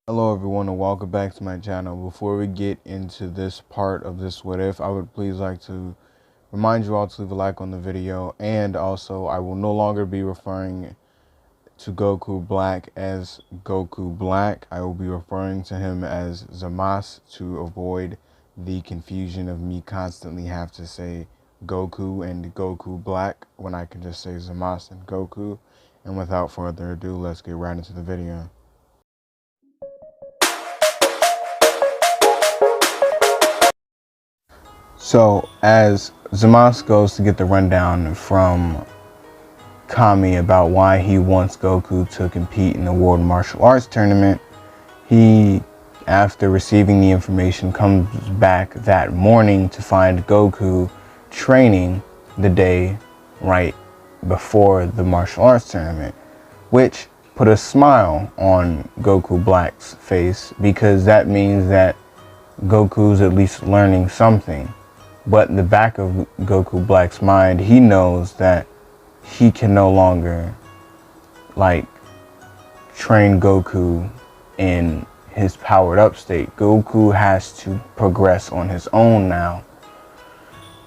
Hello everyone and welcome back to my channel. Before we get into this part of this what if, I would please like to remind you all to leave a like on the video, and also I will no longer be referring to Goku Black as Goku Black. I will be referring to him as Zamasu to avoid the confusion of me constantly have to say Goku and Goku Black when I can just say Zamasu and Goku. And without further ado, let's get right into the video. So, as Zamasu goes to get the rundown from Kami about why he wants Goku to compete in the World Martial Arts Tournament, he, after receiving the information, comes back that morning to find Goku training the day right before the martial arts tournament, which put a smile on Goku Black's face, because that means that Goku's at least learning something. But in the back of Goku Black's mind, he knows that he can no longer, train Goku in his powered up state. Goku has to progress on his own now.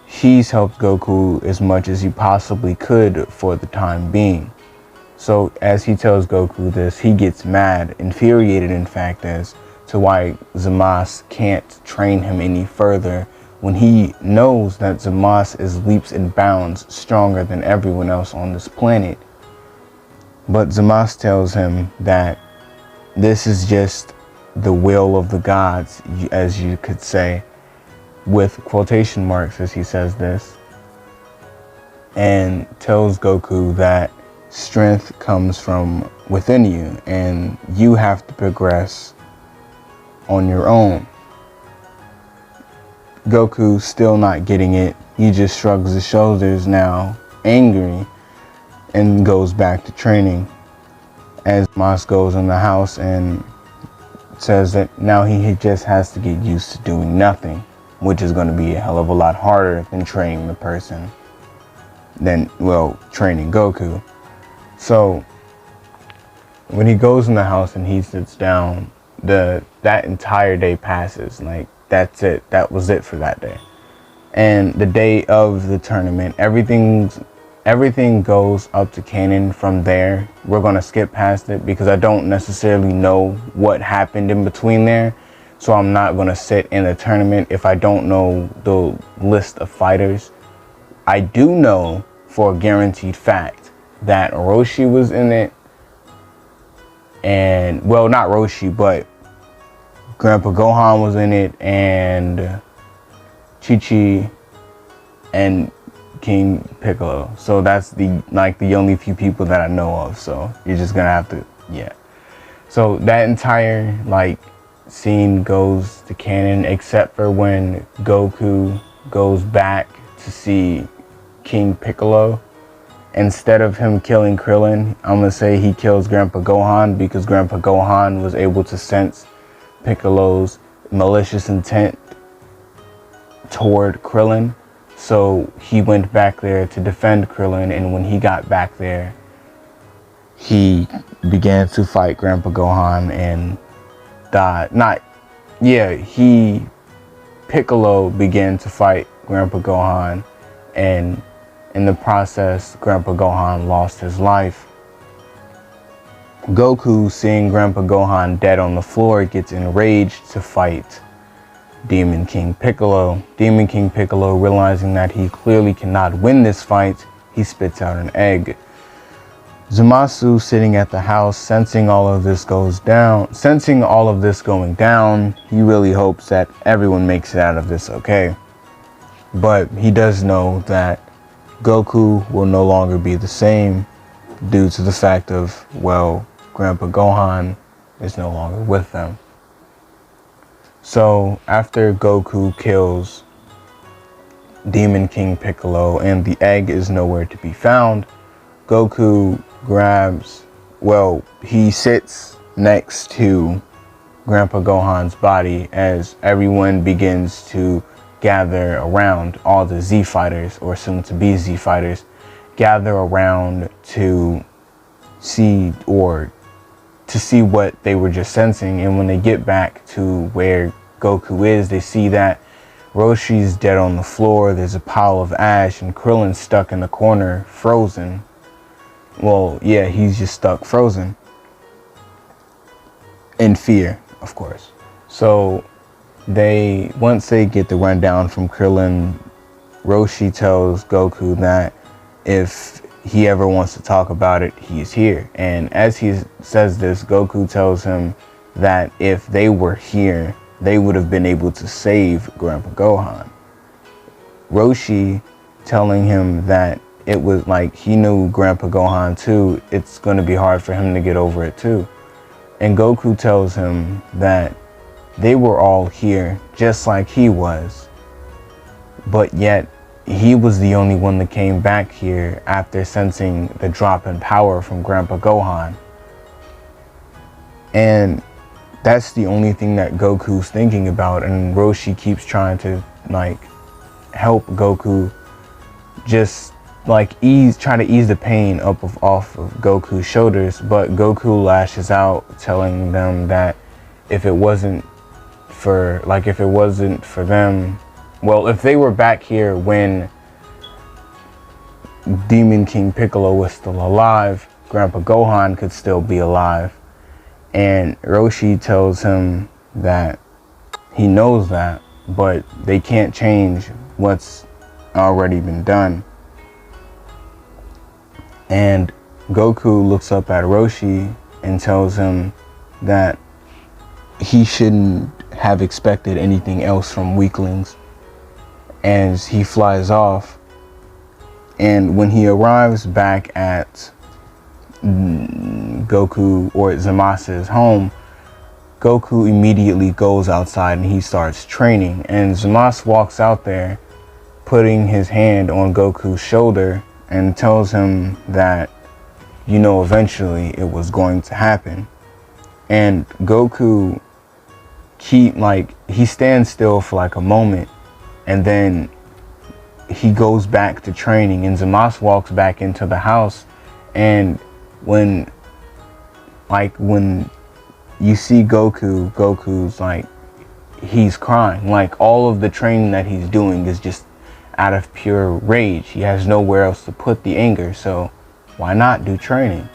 He's helped Goku as much as he possibly could for the time being. So as he tells Goku this, he gets mad, infuriated in fact, as to why Zamasu can't train him any further, when he knows that Zamasu is leaps and bounds stronger than everyone else on this planet. But Zamasu tells him that this is just the will of the gods, as you could say, with quotation marks as he says this, and tells Goku that strength comes from within you and you have to progress on your own. Goku still not getting it. He just shrugs his shoulders now, angry, and goes back to training. As Mas goes in the house and says that now he just has to get used to doing nothing, which is going to be a hell of a lot harder than training the person, training Goku. So when he goes in the house and he sits down, that entire day passes. That's it. That was it for that day. And the day of the tournament, everything goes up to canon from there. We're going to skip past it because I don't necessarily know what happened in between there. So I'm not going to sit in the tournament if I don't know the list of fighters. I do know for a guaranteed fact that Roshi was in it. And, well, not Roshi, but Grandpa Gohan was in it, and Chi-Chi and King Piccolo. So that's the only few people that I know of. So you're just gonna have to, yeah. So that entire scene goes to canon, except for when Goku goes back to see King Piccolo. Instead of him killing Krillin, I'm gonna say he kills Grandpa Gohan, because Grandpa Gohan was able to sense Piccolo's malicious intent toward Krillin. So he went back there to defend Krillin, and when he got back there, he began to fight Grandpa Gohan and died. Piccolo began to fight Grandpa Gohan, and in the process, Grandpa Gohan lost his life. Goku, seeing Grandpa Gohan dead on the floor, gets enraged to fight Demon King Piccolo. Demon King Piccolo, realizing that he clearly cannot win this fight, he spits out an egg. Zamasu, sitting at the house, sensing all of this going down, he really hopes that everyone makes it out of this okay. But he does know that Goku will no longer be the same due to the fact of, Grandpa Gohan is no longer with them. So after Goku kills Demon King Piccolo and the egg is nowhere to be found, Goku he sits next to Grandpa Gohan's body as everyone begins to gather around. All the Z fighters, or soon to be Z fighters, gather around to see or to see what they were just sensing. And when they get back to where Goku is, they see that Roshi's dead on the floor. There's a pile of ash, and Krillin's stuck in the corner, frozen. Well, yeah, he's just stuck frozen. In fear, of course. So once they get the rundown from Krillin, Roshi tells Goku that if he ever wants to talk about it, he's here. And as he says this, Goku tells him that if they were here, they would have been able to save Grandpa Gohan. Roshi telling him that it was like he knew Grandpa Gohan too, it's going to be hard for him to get over it too. And Goku tells him that they were all here just like he was, but yet he was the only one that came back here after sensing the drop in power from Grandpa Gohan. And that's the only thing that Goku's thinking about, and Roshi keeps trying to like help Goku just like try to ease the pain off of Goku's shoulders, but Goku lashes out, telling them that if it wasn't for them, well, if they were back here when Demon King Piccolo was still alive, Grandpa Gohan could still be alive. And Roshi tells him that he knows that, but they can't change what's already been done. And Goku looks up at Roshi and tells him that he shouldn't have expected anything else from weaklings. As he flies off, and when he arrives back at Goku or Zamasu home, Goku immediately goes outside and he starts training. And Zamasu walks out there, putting his hand on Goku's shoulder and tells him that, you know, eventually it was going to happen. And Goku he stands still for like a moment, and then he goes back to training, and Zamasu walks back into the house. And when you see Goku's like, he's crying. Like, all of the training that he's doing is just out of pure rage. He has nowhere else to put the anger, so why not do training?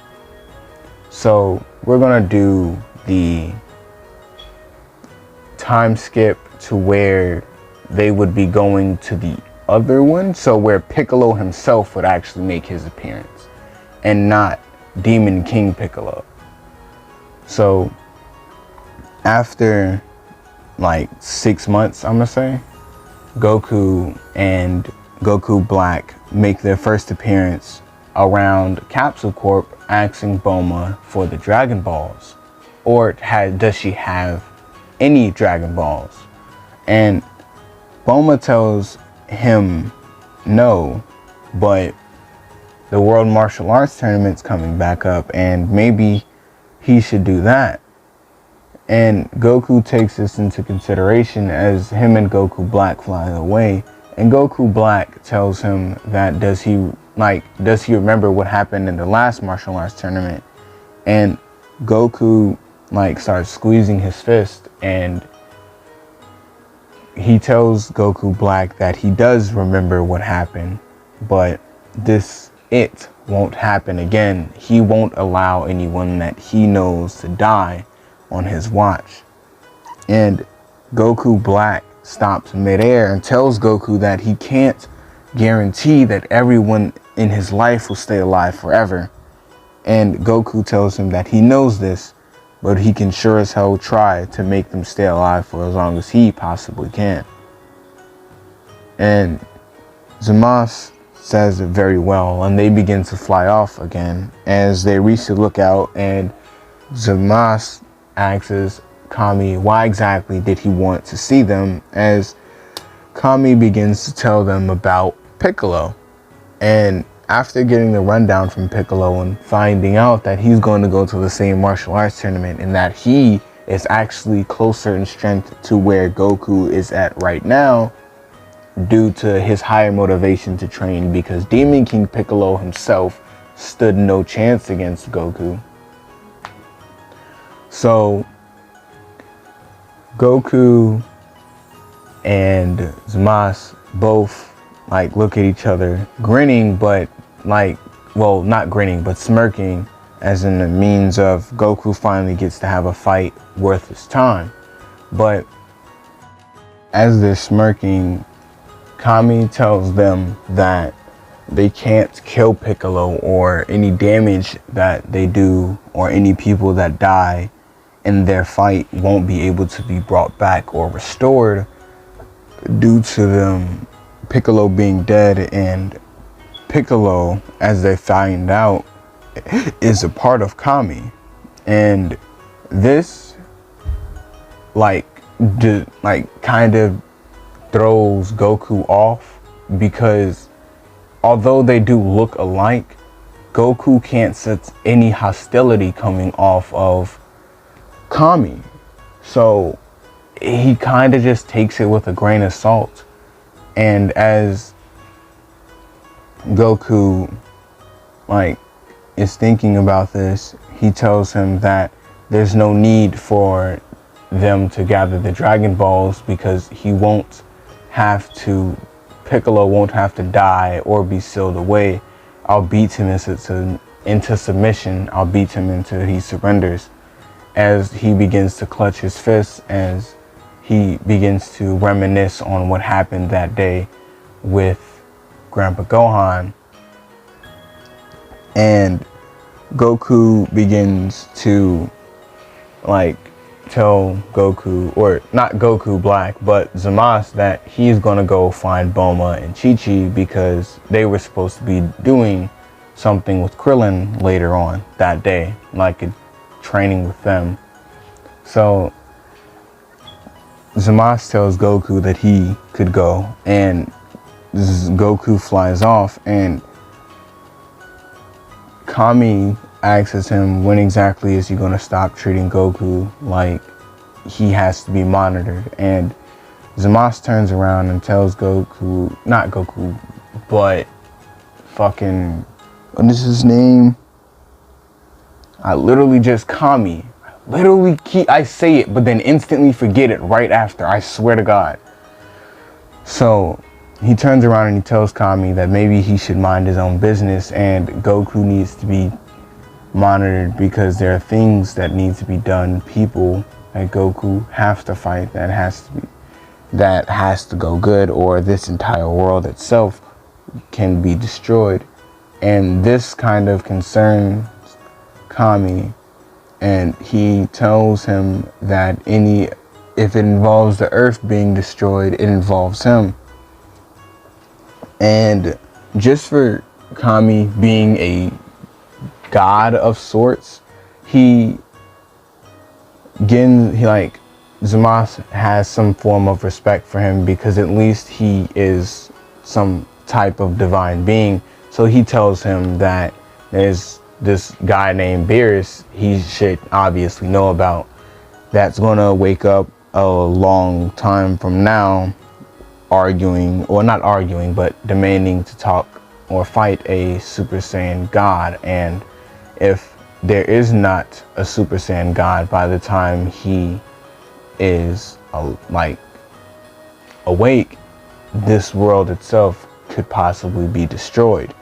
So we're gonna do the time skip to where they would be going to the other one, so where Piccolo himself would actually make his appearance and not Demon King Piccolo. So after like 6 months, I'm gonna say, Goku and Goku Black make their first appearance around Capsule Corp, asking Bulma for the Dragon Balls, or does she have any Dragon Balls? And Bulma tells him no, but the World Martial Arts Tournament's coming back up and maybe he should do that. And Goku takes this into consideration as him and Goku Black fly away, and Goku Black tells him that does he remember what happened in the last martial arts tournament? And Goku starts squeezing his fist, and he tells Goku Black that he does remember what happened, but it won't happen again. He won't allow anyone that he knows to die on his watch. And Goku Black stops midair and tells Goku that he can't guarantee that everyone in his life will stay alive forever. And Goku tells him that he knows this, but he can sure as hell try to make them stay alive for as long as he possibly can. And Zamasu says it very well, and they begin to fly off again as they reach the lookout, and Zamasu asks Kami why exactly did he want to see them, as Kami begins to tell them about Piccolo. And after getting the rundown from Piccolo and finding out that he's going to go to the same martial arts tournament and that he is actually closer in strength to where Goku is at right now due to his higher motivation to train, because Demon King Piccolo himself stood no chance against Goku. So Goku and Zamasu both like look at each other, grinning, but like, well, not grinning, but smirking, as in the means of Goku finally gets to have a fight worth his time. But as they're smirking, Kami tells them that they can't kill Piccolo, or any damage that they do or any people that die in their fight won't be able to be brought back or restored due to them Piccolo being dead. And Piccolo, as they find out, is a part of Kami. And this kind of throws Goku off, because although they do look alike, Goku can't sense any hostility coming off of Kami. So he kind of just takes it with a grain of salt. And as Goku is thinking about this, he tells him that there's no need for them to gather the Dragon Balls, because Piccolo won't have to die or be sealed away. I'll beat him into submission. I'll beat him until he surrenders. As he begins to clutch his fists, as he begins to reminisce on what happened that day with Grandpa Gohan. And Goku begins to tell Goku, or not Goku Black, but Zamasu, that he's gonna go find Bulma and Chi-Chi, because they were supposed to be doing something with Krillin later on that day, like a training with them. So Zamasu tells Goku that he could go, and Goku flies off, and Kami asks him, when exactly is he going to stop treating Goku like he has to be monitored? And Zamasu turns around and tells Goku, not Goku, but fucking, what is his name? I literally just Kami. I say it, but then instantly forget it right after. I swear to God. So he turns around and he tells Kami that maybe he should mind his own business, and Goku needs to be monitored because there are things that need to be done. People that Goku have to fight, that has to go good, or this entire world itself can be destroyed. And this kind of concerns Kami, and he tells him that if it involves the earth being destroyed, it involves him. And just for Kami being a god of sorts, Zamasu has some form of respect for him, because at least he is some type of divine being. So he tells him that there's this guy named Beerus he should obviously know about, that's gonna wake up a long time from now arguing, or not arguing, but demanding to talk or fight a Super Saiyan God. And if there is not a Super Saiyan God by the time he is awake, this world itself could possibly be destroyed.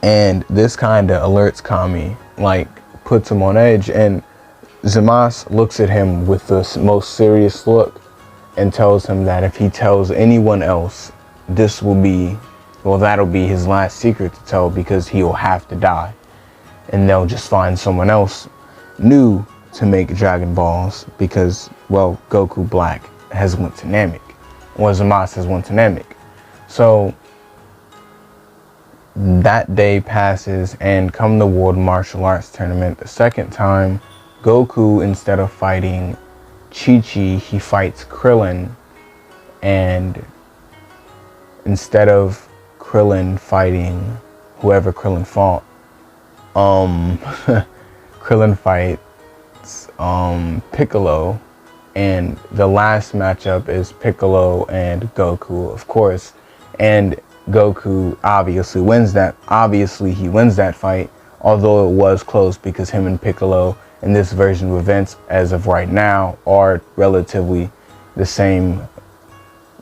And this kind of alerts Kami, puts him on edge. And Zamasu looks at him with the most serious look and tells him that if he tells anyone else, that'll be his last secret to tell, because he'll have to die. And they'll just find someone else new to make Dragon Balls, because, well, Goku Black has went to Namek, or Zamasu has went to Namek. So that day passes, and come the World Martial Arts Tournament the second time, Goku, instead of fighting Chi-Chi, he fights Krillin. And instead of Krillin fighting whoever Krillin fought, Krillin fights Piccolo, and the last matchup is Piccolo and Goku, of course. And Goku obviously wins that. He wins that fight, although it was close, because him and Piccolo in this version of events as of right now are relatively the same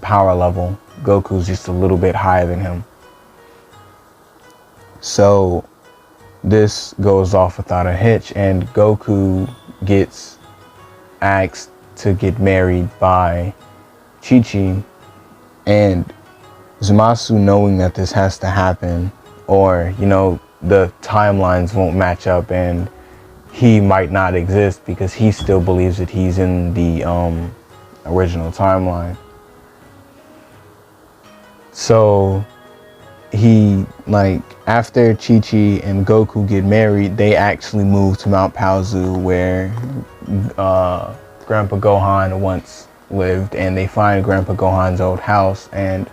power level. Goku's just a little bit higher than him. So this goes off without a hitch, and Goku gets asked to get married by Chi-Chi, and Zamasu, knowing that this has to happen, or the timelines won't match up and he might not exist because he still believes that he's in the original timeline. So he, after Chi-Chi and Goku get married, they actually move to Mount Paozu, where Grandpa Gohan once lived, and they find Grandpa Gohan's old house, and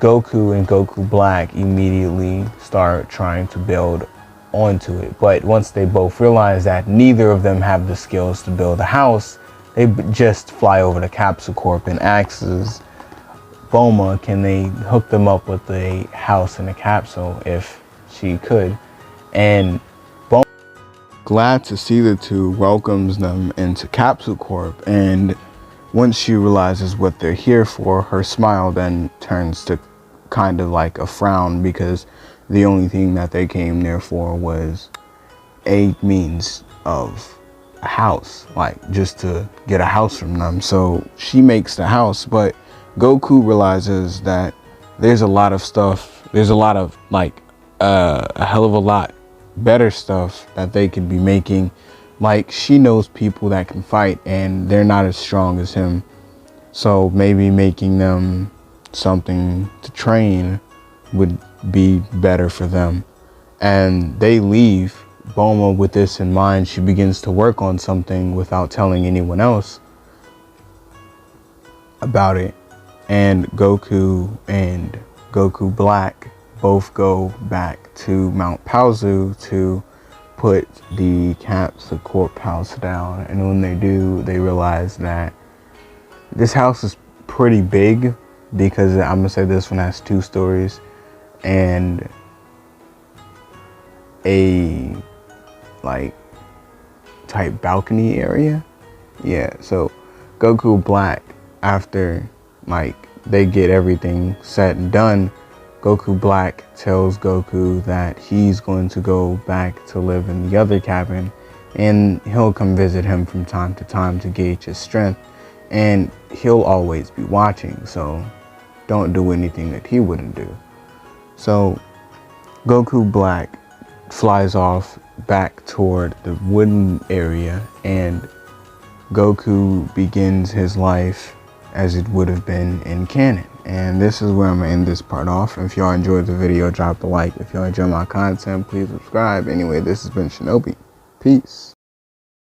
Goku and Goku Black immediately start trying to build onto it. But once they both realize that neither of them have the skills to build a house, they just fly over to Capsule Corp and asks Bulma, can they hook them up with a house in a capsule if she could. And Bulma, glad to see the two, welcomes them into Capsule Corp, and once she realizes what they're here for, her smile then turns to kind of like a frown, because the only thing that they came there for was a means of a house, just to get a house from them. So she makes the house, but Goku realizes that there's a lot of stuff, there's a lot of a hell of a lot better stuff that they could be making. She knows people that can fight and they're not as strong as him. So maybe making them something to train would be better for them. And they leave. Bulma, with this in mind, she begins to work on something without telling anyone else about it. And Goku and Goku Black both go back to Mount Paozu to put the Capsule Corp house down. And when they do, they realize that this house is pretty big, because I'm gonna say this one has 2 stories and a type balcony area. Yeah, so Goku Black, after they get everything set and done, Goku Black tells Goku that he's going to go back to live in the other cabin, and he'll come visit him from time to time to gauge his strength, and he'll always be watching, so don't do anything that he wouldn't do. So Goku Black flies off back toward the wooden area, and Goku begins his life as it would have been in canon. And this is where I'm gonna end this part off. If y'all enjoyed the video, drop a like. If y'all enjoy my content, please subscribe. Anyway, this has been Shinobi. Peace.